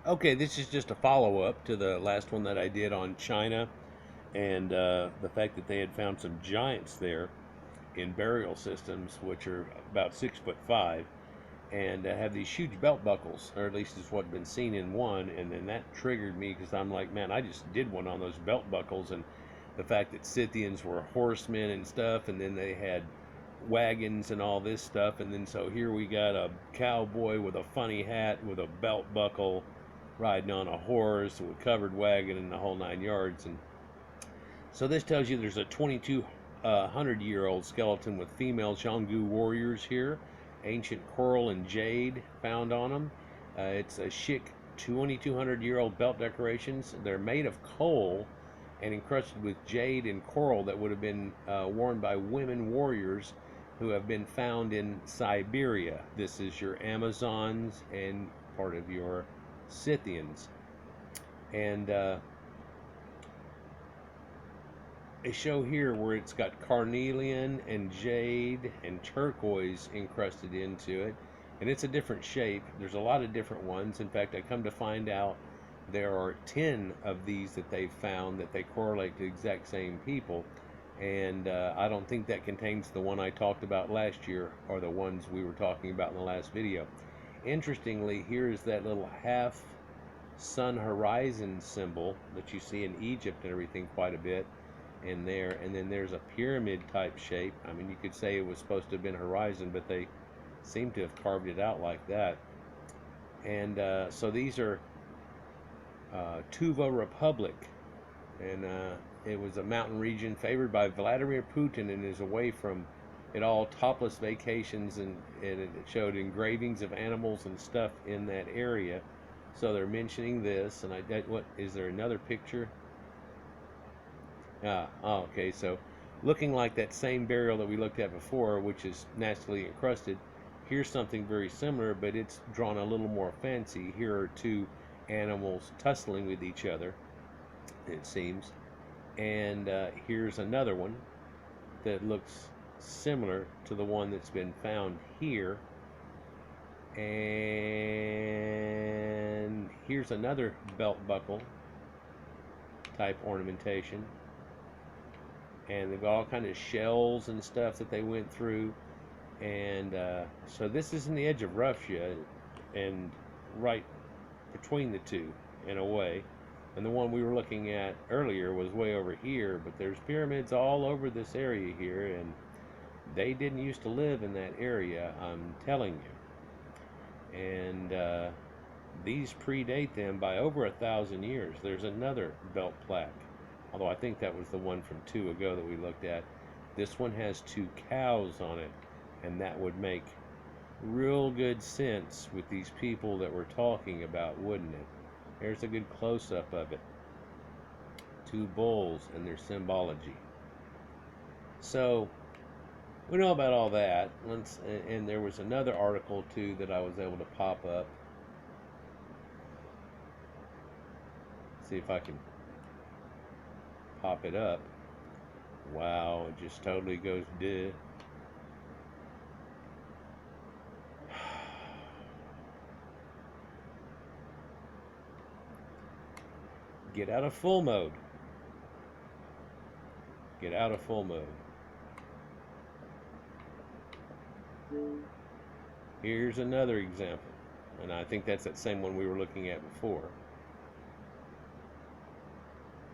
Okay, this is just a follow-up to the last one that I did on China and the fact that they had found some giants there in burial systems, which are about 6'5", and have these huge belt buckles, or at least is what had been seen in one. And then that triggered me because I'm like, man, I just did one on those belt buckles, and the fact that Scythians were horsemen and stuff, and then they had wagons and all this stuff, and then so here we got a cowboy with a funny hat with a belt buckle riding on a horse with a covered wagon and the whole 9 yards. And so this tells you there's a 2200-year-old skeleton with female Xonghu warriors here, ancient coral and jade found on them. It's a chic 2200-year-old belt decorations. They're made of coal and encrusted with jade and coral that would have been worn by women warriors who have been found in Siberia. This is your Amazons and part of your Scythians. And they show here where it's got carnelian and jade and turquoise encrusted into it, and it's a different shape. There's a lot of different ones. In fact, I come to find out there are 10 of these that they've found that they correlate to the exact same people, and I don't think that contains the one I talked about last year or the ones we were talking about in the last video. Interestingly, here is that little half sun horizon symbol that you see in Egypt and everything quite a bit in there, and then there's a pyramid type shape. I mean, you could say it was supposed to have been horizon, but they seem to have carved it out like that. And so these are Tuva Republic, and it was a mountain region favored by Vladimir Putin and is away from it all. Topless vacations, and it showed engravings of animals and stuff in that area. So they're mentioning this, and what is there another picture? Oh, okay. So, looking like that same burial that we looked at before, which is naturally encrusted, here's something very similar, but it's drawn a little more fancy. Here are two animals tussling with each other, it seems. And here's another one that looks similar to the one that's been found here. And here's another belt buckle type ornamentation, and they've got all kind of shells and stuff that they went through. And so this is in the edge of Russia and right between the two in a way. And the one we were looking at earlier was way over here, but there's pyramids all over this area here, and they didn't used to live in that area, I'm telling you. And these predate them by over 1,000 years. There's another belt plaque, although I think that was the one from 2 ago that we looked at. This one has 2 cows on it, and that would make real good sense with these people that we're talking about, wouldn't it? There's a good close-up of it. 2 bulls and their symbology. So we know about all that. And there was another article too that I was able to pop up. See if I can pop it up. Wow, it just totally goes dead. Get out of full mode. Get out of full mode. Here's another example, and I think that's that same one we were looking at before.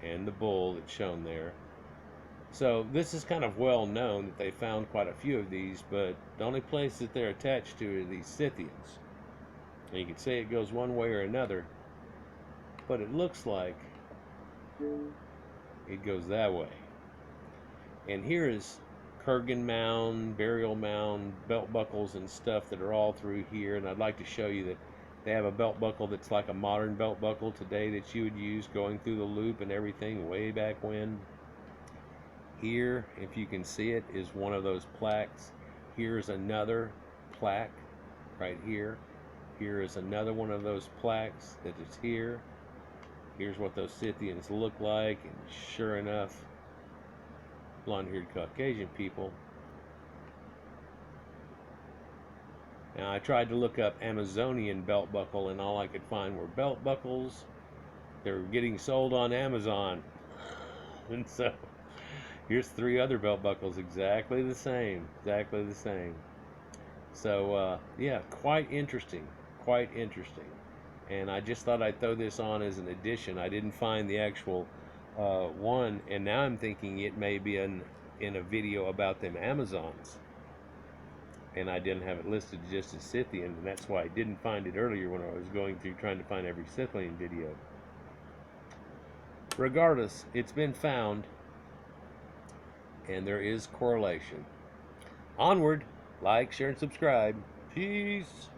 And the bull that's shown there. So this is kind of well known that they found quite a few of these, but the only place that they're attached to are these Scythians. And you can say it goes one way or another, but it looks like it goes that way. And here is Kurgan Mound, Burial Mound, belt buckles and stuff that are all through here. And I'd like to show you that they have a belt buckle that's like a modern belt buckle today that you would use going through the loop and everything way back when. Here, if you can see it, is one of those plaques. Here's another plaque right here. Here is another one of those plaques that is here. Here's what those Scythians look like, and sure enough, blonde-haired Caucasian people. Now, I tried to look up Amazonian belt buckle, and all I could find were belt buckles. They were getting sold on Amazon. And so, here's 3 other belt buckles exactly the same. Exactly the same. So, yeah, quite interesting. Quite interesting. And I just thought I'd throw this on as an addition. I didn't find the actual one, and now I'm thinking it may be in a video about them Amazons. And I didn't have it listed just as Scythian, and that's why I didn't find it earlier when I was going through trying to find every Scythian video. Regardless, it's been found, and there is correlation. Onward, like, share, and subscribe. Peace.